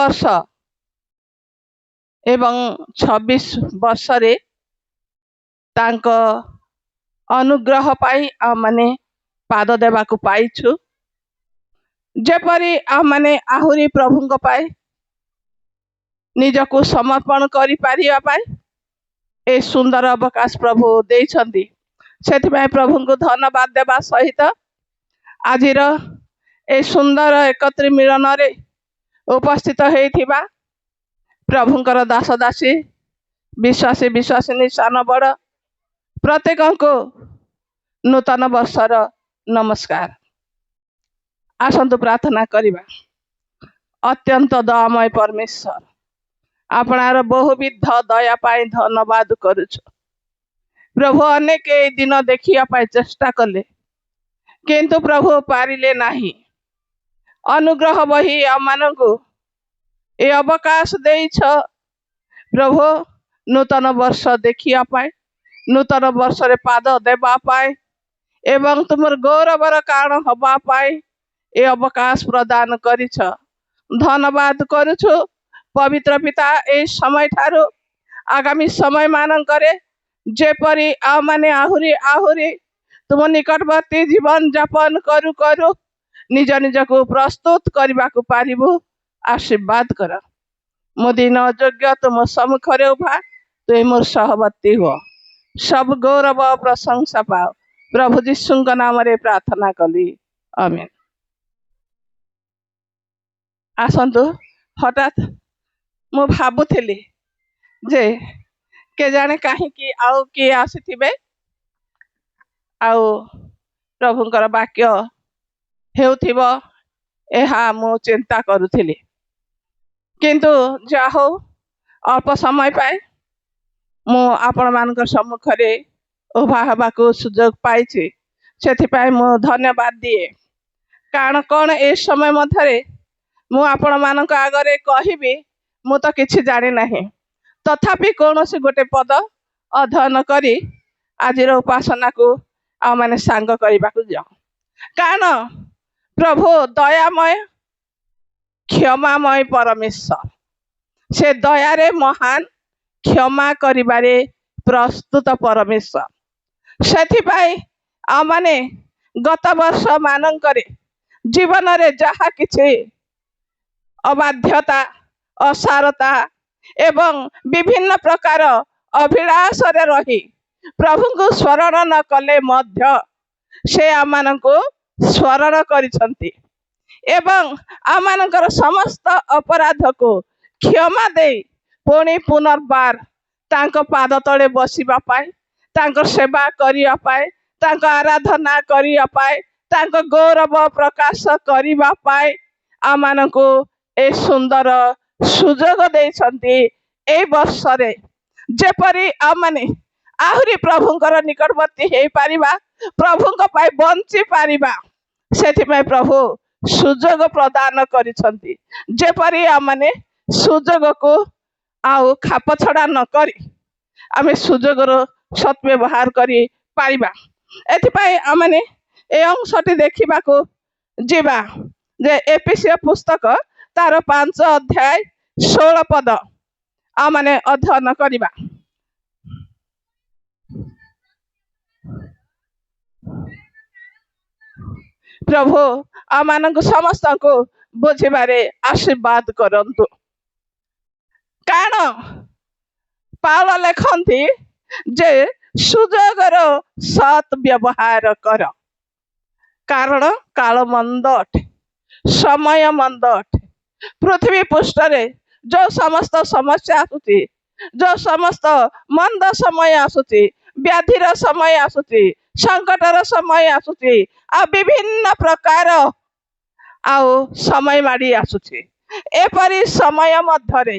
वर्ष एवं 26 वर्ष रे तांको अनुग्रह पाई आ माने पाद देवा को पाइछु जेपरी आ माने आहुरी प्रभु को पाए निजको समर्पण करि पारिया पाए ए सुंदर अवकाश प्रभु देइछंती सेथिबाई प्रभु को धन्यवाद देवा सहित आजिर ए सुंदर एकत्र मिलन रे उपस्थित हेथिबा प्रभुंकर दास दासी विश्वासी विश्वासिनी सान बड़ प्रत्येक को नूतन वर्षर नमस्कार। आसंतु प्रार्थना करिबा। अत्यंत दयामय परमेश्वर आपणार बहुविध दया पाई धन्यवाद करुछु प्रभु। अनेक दिन देखिया पाई चेष्टा कले किंतु प्रभु पारिले नाही। अनुग्रह बही आमानकु ए अवकाश देइछ प्रभु नूतन वर्ष देखिया पाए नूतन वर्ष रे पाद देवा पाए एवं तुमर गौरवर कारण हवा पाए ए अवकाश प्रदान करिछ धन्यवाद करुछु। पवित्र पिता ए समय ठारू आगामी समय मानकरे जेपरी आ माने आहुरी आहुरी तुम निकटवर्ती जीवन यापन करू करू निज निज को प्रस्तुत करने को पारिबु आशीर्वाद कर। मो दिन अयोग्य तुम सम्मुख उभा तुम मोर सहवर्ती हो सब गौरव प्रशंसा पाओ प्रभु जीशु नाम रे प्रार्थना कली आमेन। आसंतु हठात मु भाबुथिली जे के जाने कहीं आउ किए आसीथिबे आउ प्रभुंकर वाक्य हेउथिबो एहा मु चिंता करुथिली किंतु जा हो अल्प समय पाए मु आपण मानकर सम्मुख रे उभा हबा को सुयोग पाइछि सेथिपाई मु धन्यवाद दिए। कारण कौन ए समय मध्यरे मु आपण मानक आगरे कहिबी मु तो किछि जाने नाही तथापि कौनसी गोटे पद अध्ययन करी आजिर उपासना को आ माने सांग करबा को जाओ। कारण प्रभु दयामय क्षमामय परमेश्वर से दयारे महान क्षमा करिबारे प्रस्तुत परमेश्वर सेथिपाई आ माने गत वर्ष मानंकरे जीवन रे जहा किछि अबाध्यता असारता एवं विभिन्न प्रकार अभिलाष रे रही प्रभु को स्मरण न कले मध्य से आमान को स्मरण करिसंती एवं आमानकर समस्त अपराध को क्षमा दे पुणी पुनर्बार तांको पाद तले बसिबा पाए तांको सेवा करिया पाए तांको आराधना करिया पाए तांको गौरव प्रकाश करिबा पाए आमानको ए सुंदर सुजोग देइछंती। ए वर्ष रे जेपरी आमाने आहुरी प्रभुंकर निकटवर्ती हे पारिबा प्रभुंक पाई बंची पारिबा सेथिमे प्रभु सुजोग प्रदान करिसंती जेपरी आमाने सुजोग को आउ खाप छड़ा न करी आमे सुजोगर सद्व्यवहार करी पारिबा। एथिपाई आमाने ए अंशटी देखिबा को जीवा जे एपीसी पुस्तक तार 5 अध्याय 16 पद आमाने अध्ययन करिबा। प्रभु आमानक समस्त को बुझिबारे आशीर्वाद करंतु। कारण पाल लेखंती जे सुजोगर सत व्यवहार कर कारण काल मंद अटे समय मंद अटे पृथ्वी पृष्ठ रे जो समस्त समस्या आसुची जो समस्त मंद समय आसुची व्याधिर समय आसुची संकटर समय आसुची आ विभिन्न प्रकार आउ समय माड़ी आसुची एपरी समय मध्यरे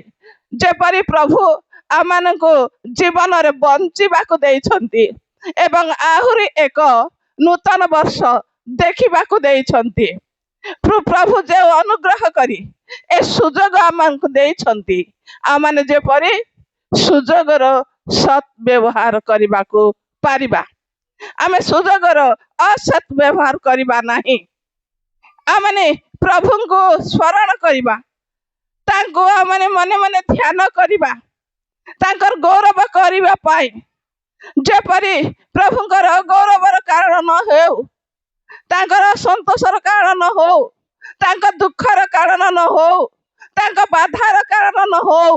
जेपरी प्रभु आमानको जीवन रे बंचिबाको देइछंती एवं आहुरी एक नूतन वर्ष देखिबाको देइछंती प्रभु जे अनुग्रह करी ए सुजोग आमानको देइछंती आमाने जेपरी सुजोगर सत व्यवहार करिबाको पारिबा आमे सुजोगर असत व्यवहार करिबा नाही आमाने प्रभु को स्मरण करिबा ତାଙ୍କୁ ମାନେ ମନେ ମନେ ଧ୍ୟାନ କରିବା, ତାଙ୍କର ଗୌରବ କରିବା ପାଇଁ, ଯେପରି ପ୍ରଭୁଙ୍କର ଗୌରବର କାରଣ ନ ହେଉ, ତାଙ୍କର ସନ୍ତୋଷର କାରଣ ନ ହଉ, ତାଙ୍କ ଦୁଃଖର କାରଣ ନ ହଉ, ତାଙ୍କ ବାଧାର କାରଣ ନ ହଉ।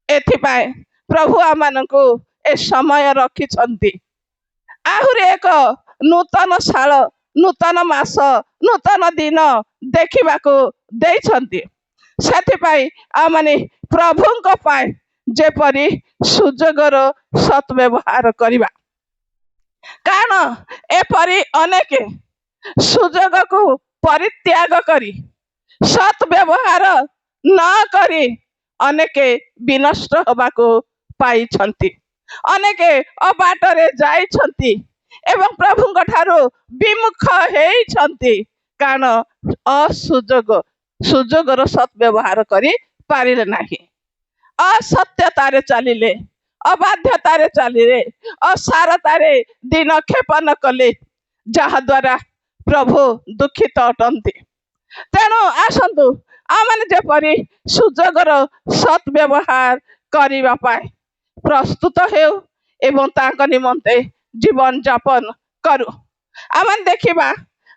ଏଥିପାଇଁ ପ୍ରଭୁ ଆମମାନଙ୍କୁ ଏ ସମୟ ରଖିଛନ୍ତି। ଆହୁରି ଏକ ନୂତନ ସାଳ, ନୂତନ ମାସ, ନୂତନ ଦିନ ଦେଖିବାକୁ ଦେଇଛନ୍ତି। ସେଥିପାଇଁ ଆମମାନେ ପ୍ରଭୁଙ୍କ ପାଇଁ ଯେପରି ସୁଯୋଗର ସଦ୍ବ୍ୟବହାର କରିବା। କାରଣ ଏପରି ଅନେକ ସୁଯୋଗକୁ ପରିତ୍ୟାଗ କରି ସତ୍ ବ୍ୟବହାର ନ କରି ଅନେକ ବିନଷ୍ଟ ହେବାକୁ ପାଇଛନ୍ତି, ଅନେକ ଅବାଟରେ ଯାଇଛନ୍ତି ଏବଂ ପ୍ରଭୁଙ୍କ ଠାରୁ ବିମୁଖ ହେଇଛନ୍ତି। କାରଣ ସୁଯୋଗର ସତ୍ ବ୍ୟବହାର କରି ପାରିଲେ ନାହିଁ, ଅସତ୍ୟତାରେ ଚାଲିଲେ, ଅବାଧ୍ୟତାରେ ଚାଲିଲେ, ଅସାରତାରେ ଦିନ କ୍ଷେପଣ କଲେ, ଯାହା ଦ୍ୱାରା ପ୍ରଭୁ ଦୁଃଖିତ ଅଟନ୍ତି। ତେଣୁ ଆସନ୍ତୁ ଆମମାନେ ଯେପରି ସୁଯୋଗର ସତ୍ ବ୍ୟବହାର କରିବା ପାଇଁ ପ୍ରସ୍ତୁତ ହେଉ ଏବଂ ତାଙ୍କ ନିମନ୍ତେ ଜୀବନ ଯାପନ କରୁ। ଆମେ ଦେଖିବା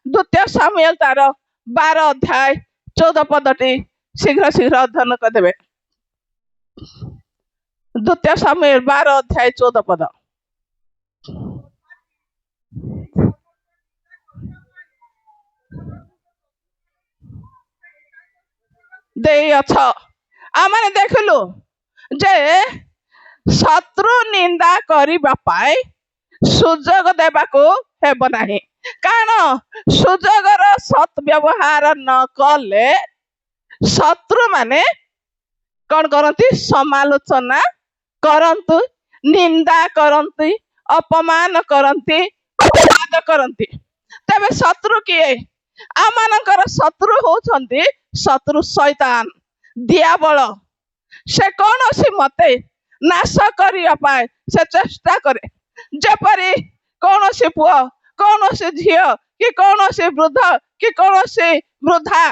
ଦ୍ୱିତୀୟ ସାମୁଏଲ ତାର 12 ଅଧ୍ୟାୟ 14 ପଦଟି ଶୀଘ୍ର ଶୀଘ୍ର ଅଧ୍ୟୟନ କରିଦେବେ। ଦ୍ୱିତୀୟ ସାମୁଏଲ 12 ଅଧ୍ୟାୟ 14 ପଦ। ଦେଇଅଛ। ଆମେ ଦେଖିଲୁ ଯେ ଶତ୍ରୁ ନିନ୍ଦା କରିବା ପାଇଁ ସୁଯୋଗ ଦେବାକୁ ହେବ ନାହିଁ। କାରଣ ସୁଯୋଗର ସତ୍ ବ୍ୟବହାର ନ କଲେ ଶତ୍ରୁ ମାନେ କଣ କରନ୍ତି? ସମାଲୋଚନା କରନ୍ତି, ନିନ୍ଦା କରନ୍ତି, ଅପମାନ କରନ୍ତି, ଅପବାଦ କରନ୍ତି। ତେବେ ଶତ୍ରୁ କିଏ? ଆମମାନଙ୍କର ଶତ୍ରୁ ହଉଛନ୍ତି ଶତ୍ରୁ ଶୈତାନ, ଦିଆବଳ। ସେ କୌଣସି ମତେ ନାଶ କରିବା ପାଇଁ ସେ ଚେଷ୍ଟା କରେ। ଯେପରି କୌଣସି ପୁଅ, କୌଣସି ଝିଅ, କି କୌଣସି ବୃଦ୍ଧ, କି କୌଣସି ବୃଦ୍ଧା,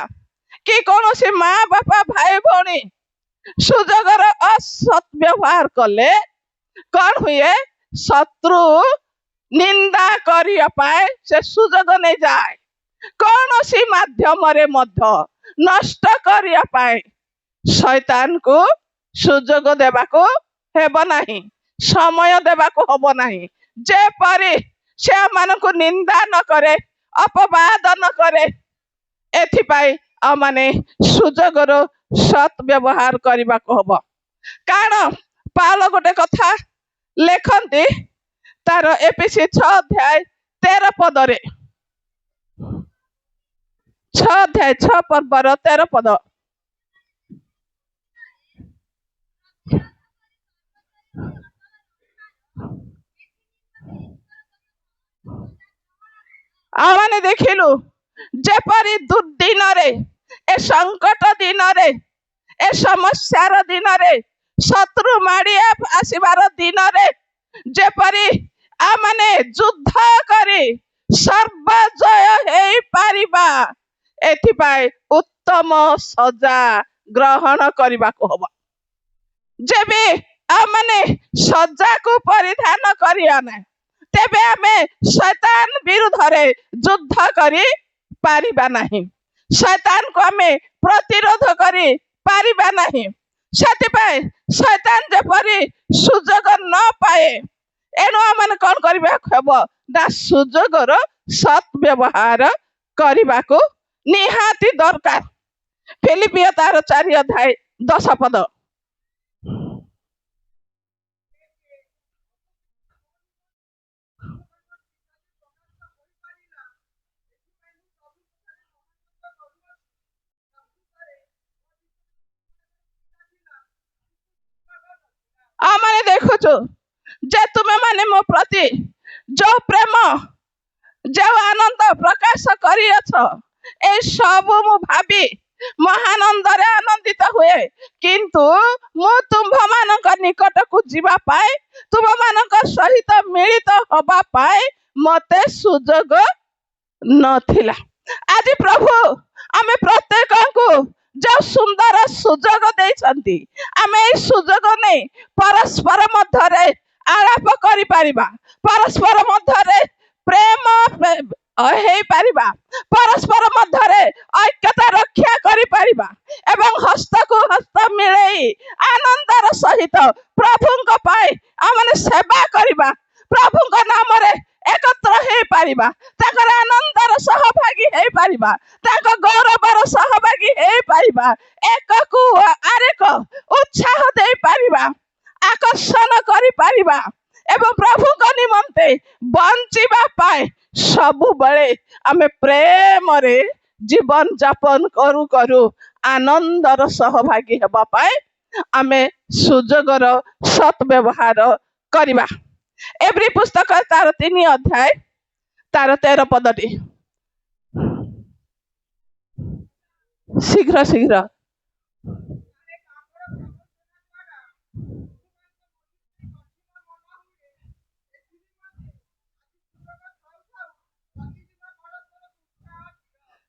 କି କୌଣସି ମା ବାପା ଭାଇ ଭଉଣୀ ସୁଯୋଗର ଅସତ୍ ବ୍ୟବହାର କଲେ କଣ ହୁଏ? ଶତ୍ରୁ ନିନ୍ଦା କରିବା ପାଇଁ ସେ ସୁଯୋଗ ନେଇଯାଏ। କୌଣସି ମାଧ୍ୟମରେ ମଧ୍ୟ ନଷ୍ଟ କରିବା ପାଇଁ ଶୈତାନକୁ ସୁଯୋଗ ଦେବାକୁ ହେବ ନାହିଁ, ସମୟ ଦେବାକୁ ହବ ନାହିଁ। ଯେପରି ସେ ଆମମାନଙ୍କୁ ନିନ୍ଦା ନ କରେ, ଅପବାଦ ନ କରେ। ଏଥିପାଇଁ ଆମମାନେ ସୁଯୋଗର ସତ୍ ବ୍ୟବହାର କରିବାକୁ ହବ। କାରଣ ପାଉଲ ଗୋଟେ କଥା ଲେଖନ୍ତି ତାର ଏପିସି 6 ଅଧ୍ୟାୟ 13 ପଦରେ, 6 ଅଧ୍ୟାୟ 6 ପର୍ବର 13 ପଦ। ଆମେ ଦେଖିଲୁ ଯେପରି ଦୁର୍ଦିନରେ, ଏ ସଙ୍କଟ ଦିନରେ, ଏ ସମସ୍ୟାର ଦିନରେ, ଶତ୍ରୁ ମାଡ଼ି ଆସିବାର ଦିନରେ ଯେପରି ଆମମାନେ ଯୁଦ୍ଧ କରି ସର୍ବଜୟ ହେଇପାରିବା, ଏଥିପାଇଁ ଉତ୍ତମ ସଜା ଗ୍ରହଣ କରିବାକୁ ହବ। ଯେବେ ଆମମାନେ ସଜାକୁ ପରିଧାନ କରିବା ନାହିଁ, ତେବେ ଆମେ ଶୈତାନ ବିରୁଦ୍ଧରେ ଯୁଦ୍ଧ କରି ପାରିବା ନାହିଁ, ଶୈତାନକୁ ଆମେ ପ୍ରତିରୋଧ କରି ପାରିବା ନାହିଁ। ସେଥିପାଇଁ ଶୈତାନ ଯେପରି ସୁଯୋଗ ନ ପାଏ, ଏଣୁ ଆମେ କଣ କରିବାକୁ ହେବ ନା ସୁଯୋଗର ସତ୍ ବ୍ୟବହାର କରିବାକୁ ନିହାତି ଦରକାର। ଫିଲିପିଓ ତାର 4 ଅଧ୍ୟାୟ 10 ପଦ। ଆମେ ଦେଖୁଛୁ ଯେ ତୁମେ ମାନେ ମୋ ପ୍ରତି ଯୋଉ ପ୍ରେମ, ଯୋଉ ଆନନ୍ଦ ପ୍ରକାଶ କରିଅଛ, ଏ ସବୁ ମୁଁ ଭାବି ମହାନନ୍ଦରେ ଆନନ୍ଦିତ ହୁଏ। କିନ୍ତୁ ମୁଁ ତୁମ୍ଭମାନଙ୍କ ନିକଟକୁ ଯିବା ପାଇଁ, ତୁମମାନଙ୍କ ସହିତ ମିଳିତ ହବା ପାଇଁ ମତେ ସୁଯୋଗ ନଥିଲା। ଆଜି ପ୍ରଭୁ ଆମେ ପ୍ରତ୍ୟେକଙ୍କୁ जो सुंदर सुजोग देइछंती आमे ए सुजोग नै परस्पर मध्यरे आलाप करि परिबा परस्पर मध्यरे प्रेम हे परिबा परस्पर मध्यरे ऐक्यता रक्षा करि परिबा एवं हस्त को हस्त मिलई आनंदर सहित प्रभुଙ୍କ पाई आमने सेवा करिबा प्रभुଙ୍କ नाम रे एकत्र हे परिबा ताकर आनंदर सहभागी हे परिबा ताकर गौरवर सहभागी हे परिबा एक को आरेक उत्साह दे परिबा आकर्षण करि परिबा एवं प्रभुଙ୍କ निमंते बंचिबा पाए सबु बळे आमे प्रेम रे जीवन जापन करू करू आनंदर सहभागी हेबा पाए आमे सुजोगर सत व्यवहार करिबा। एवरी पुस्तक तार 3 अध्याय तार 13 पदटी शीघ्र शीघ्र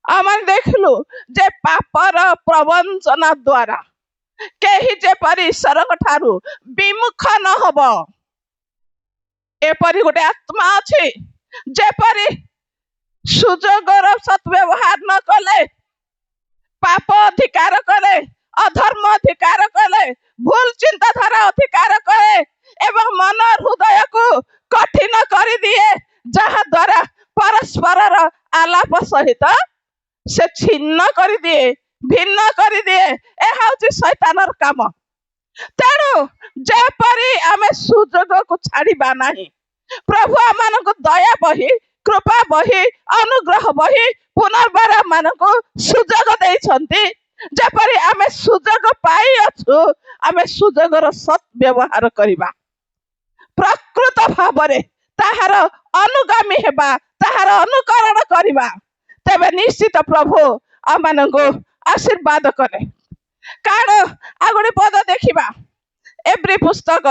आमन देखलु जे पापर प्रवंचना द्वारा केही जेपरि ईश्वर ठारू विमुख न हबो एपरि गोटे आत्मा अछि जेपरि सुजोगर सद्व्यवहार न कले पाप अधिकार कले अधर्म अधिकार कले भूल चिंताधारा अधिकार कले एवं मन हृदय को कठिन कर दिए जहा द्वारा परस्पर आलाप सहित से छिन्न कर दिए भिन्न कर दिए यह हूँ शैतानर काम तेणु जेपरी आमे सुजोग को छाड़िबा नहीं प्रभु आमान को दया बही कृपा बही अनुग्रह बही पुनर्बार मान को सुजोग देइछंती जेपरी आमे सुजोग पाई अछु आमे सुजोगर सत व्यवहार करिबा प्रकृत भावरे ताहार अनुगामी हेबा ताहार अनुकरण करिबा तेबे निश्चित प्रभु आमान को आशीर्वाद करे कारण आगुड़ी पद देखिबा एवरी पुस्तक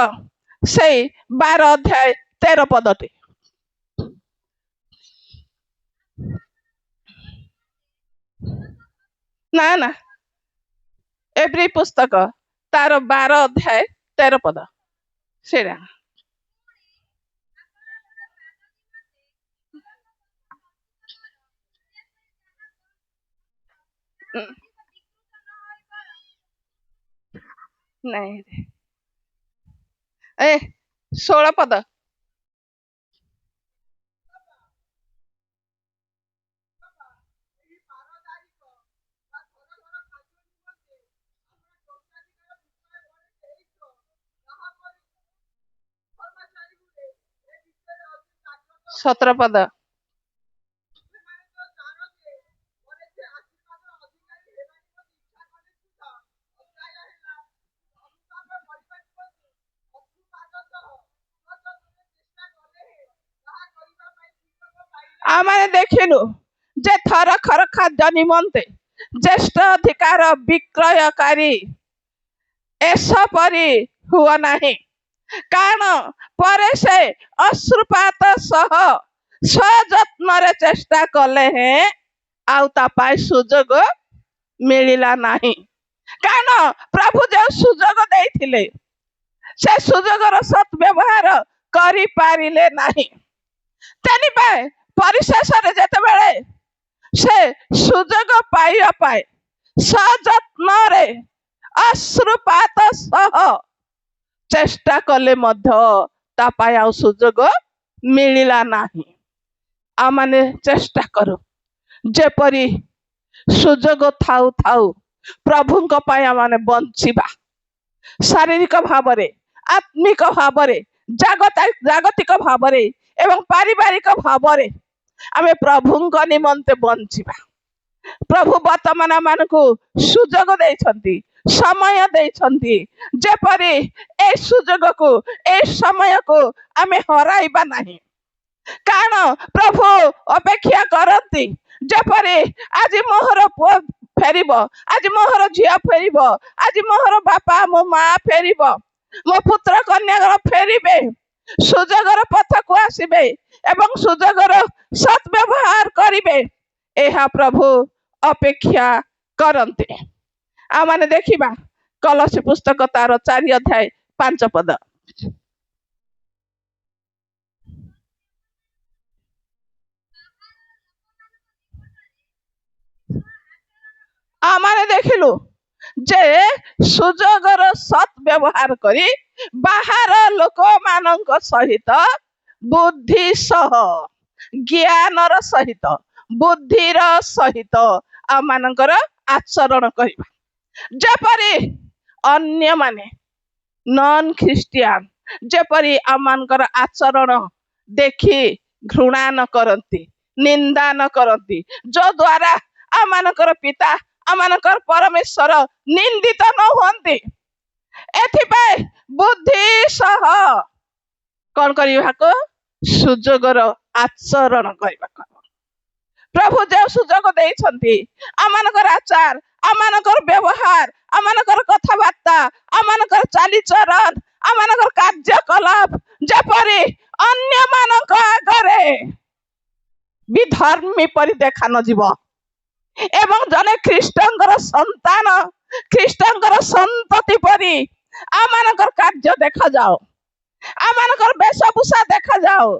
से 12 अध्याय 13 पदटी ना ना एवरी पुस्तक तार 12 अध्याय 13 पद सेरा नहीं ए 16 पद सत्रह पद आमाने देखिलु जे थर खर खाद्य निमंते ज्येष्ठ अधिकार विक्रयकारी ऐसा परी हुआ नहीं कारण पर से अश्रुपात सह स्वजत्न रे चेष्टा कले हैं आउ ता पाई सुजोग मिलिला नहीं कारण प्रभु जो सुजोग देइथिले से सुजोगर सत व्यवहार करि पारिले नहीं तेनि पाए परिशेष रे जेते बेले से सुजोग पाइया पाए सजत्न रे अश्रुपात सह चेष्टा कले मध्य ता पाए आउ सुजोग मिलिला नहीं आमाने चेष्टा करो जेपरी सुजोग थाउ थाउ प्रभुଙ୍କ ପାଇଁ आमाने बंचिबा शारीरिक भावरे आत्मिक भावरे जागतिक भावरे एवं पारिवारिक भावरे आमे प्रभुଙ୍କ निमंते बंचिबा प्रभु वर्तमान मान को सुजोग देइछंती समय देइछंती जेपरी ए सुजोग को ए समय को आमे हराइबा नहीं कारण प्रभु अपेक्षा करती जेपरी आज मोहर पुआ फेरिब आज मोहर झिया फेरिब आज मोहर बापा मो माँ फेरिब मो पुत्र कन्या फेरिबे सुजोगर पथ को आसिबे एवं सुजोगर सत व्यवहार करिबे एहा प्रभु अपेक्षा करते आमने देखा कलसी पुस्तक तार 4 अध्याय 5 पद। आमने देखिलु जे सुजोगर सत् व्यवहार करी बाहर लोक मानक सहित बुद्धि सह ज्ञानर सहित बुद्धिर सहित आमनकर आचरण करिबा। जेपरी अन्य माने नॉन ख्रिस्टियन जेपरी आमनकर आचरण देखी घृणा न करती, निंदा न करती, जो द्वारा आमनकर पिता आमनकर परमेश्वर निंदित न होती। एथिपाई बुद्धि सह कौन करने को सुजोगर आचरण करने। प्रभु जो सुजोग देइछंती आमनकर आचार आमनकर व्यवहार आमनकर कथबार्ता आमनकर चालीचरण आमनकर कार्यकलाप जेपरी अन्य मानक आगरे विधर्मी परि देखा न जीव एवं जने ख्रीष्टंकर संतान ख्रीष्टंकर संतति परि आमनकर कार्य देखा जाओ, आमनकर वेशभूषा देखा जाओ,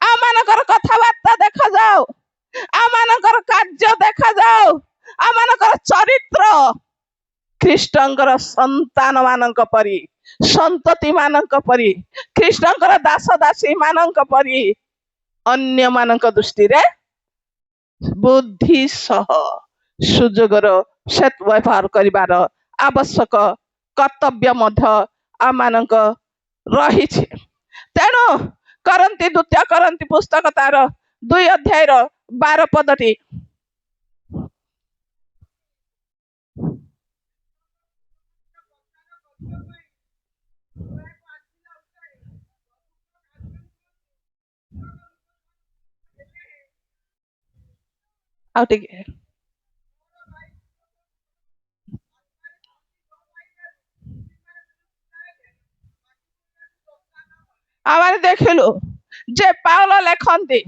आमनकर कथबार्ता देखा जाओ, आमनकर कार्य देखा जाओ, आमनकर चरित्र ख्रीष्टंकर संतान मानक परि संतति मानक परि ख्रीष्टंकर दास दासी मानक परि अन्य मानक दृष्टि रे बुद्धि सह सुजोगर सत् व्यवहार करिबार आवश्यक कर्तव्य मध्य आमानक रहिछि। तेणु करन्ती द्वितीय करन्ती पुस्तक तार 2 अध्याय 12 पदटी आमाने देखिलु जे पाउल लेखन्ती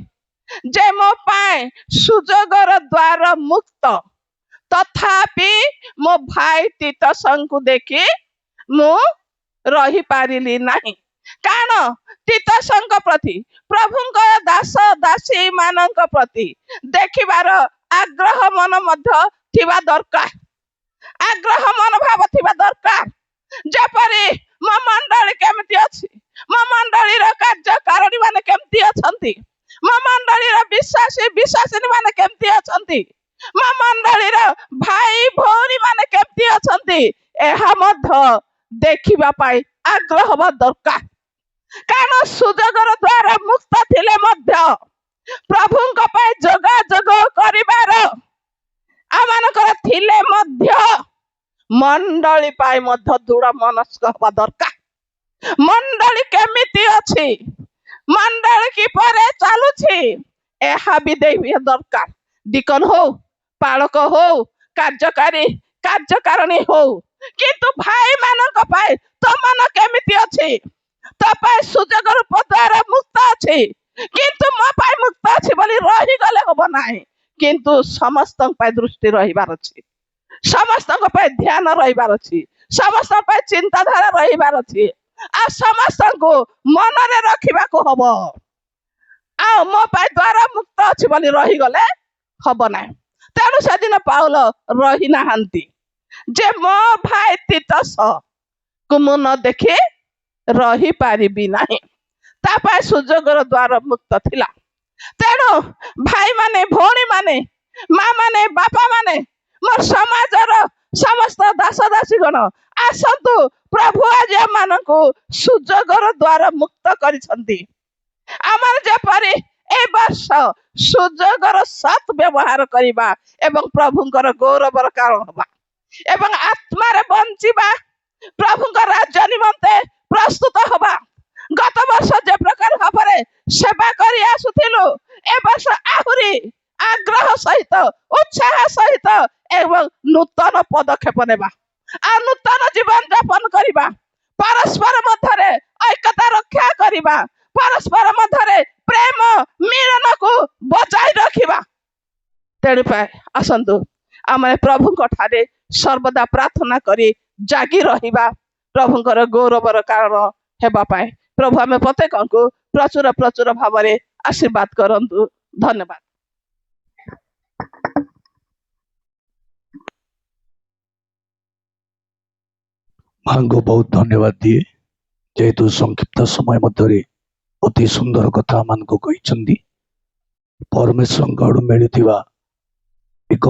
जे मो पाए सुजोगर द्वार मुक्त तथापि मो भाई तीतसंकु देखि मु रही पारिली नाही। कारण तीतसंक प्रति प्रभुंक दास दासी मानक प्रति देखिबार आग्रह मन मध्य थिबा दरकार, आग्रह मनोभाव थिबा दरकार। जेपरी मो मंडली केमती अछि, मो मंडली रो कार्यकारिणी माने केमती अछंती, मो मंडली रो विश्वासी विश्वासिनी माने केमती अछंती, मो मंडली रो भाई भौरी माने केमती अछंती, एहा मध्य देखिबा पाई आग्रह बा दरकार। कारण सुजोगर द्वारा मुक्त थिले मध्य प्रभुंक पाई जोगाजोग करिबार आमानकर थिले मध्य मंडली पाई मध्य दृढ़ मनस्क हवा दरकार। मंडली केमिति अछि, मंडली की परे चालुछि एहा भी देखिबा दरकार। डिकन हो पालक हो कार्यकारी कार्यकारिणी हो किंतु भाई मानक पाई तो मन केमिति अछि, तो पाई सुजोगर द्वारा मुक्त अछि किंतु मो पाई मुक्त अछि बोली रही गले होबो नाही। किंतु समस्त पाई दृष्टि रहिबार अछि, समस्त पाई ध्यान रहिबार अछि, समस्त पाई चिंताधारा रहिबार अछि, आ समस्त को मन रे रखिबा को हबो। आ मो पाई द्वारा मुक्त अछि बोली रही गले हबो नाही। तेणु सेदिन पाउल रही नाहंती जे मो भाई तीतस को मु न देखि रही पारिबी नाही, ता पाई सुजोगर द्वार मुक्त थिला। तेणु भाई माने भौणी माने माँ माने बापा माने मोर समाजर समस्त दास दासी गण आसतु प्रभु आज मानकु सुजोगर द्वारा मुक्त करिसंती। आमर जेपरि ए वर्ष सुजोगर सत् व्यवहार करिबा एवं प्रभुंकर गौरवर कारण हबा एवं आत्मा रे बंचिबा प्रभुंकर राज्य निमंते प्रस्तुत हबा। गत वर्ष जे प्रकार भाବରେ सेवा करी आसुथिलु ए वर्ष आहुरी आग्रह सहित उत्साह सहित एवं नूतन पदक्षेप नेबा आ नूतन जीवन यापन करिबा, परस्पर मध्यरे ऐक्यता रक्षा करिबा, परस्पर मध्यरे प्रेम मिलन को बचाई रखिबा। तेणु पाए आसंतु आमे प्रभु ठारे सर्वदा प्रार्थना करी जागी रहिबा प्रभुଙ୍କର गौरवर कारण हेबा पाए प्रभु आमे प्रत्येकଙ୍କୁ प्रचुर प्रचुर भाବରେ आशीर्वाद करନ୍ତୁ धन्यवाद। मां को बहुत धन्यवाद दिए जेहेतु संक्षिप्त समय मध्य अति सुंदर कथा मान को कहते परमेश्वर आड़ मिलुवा एक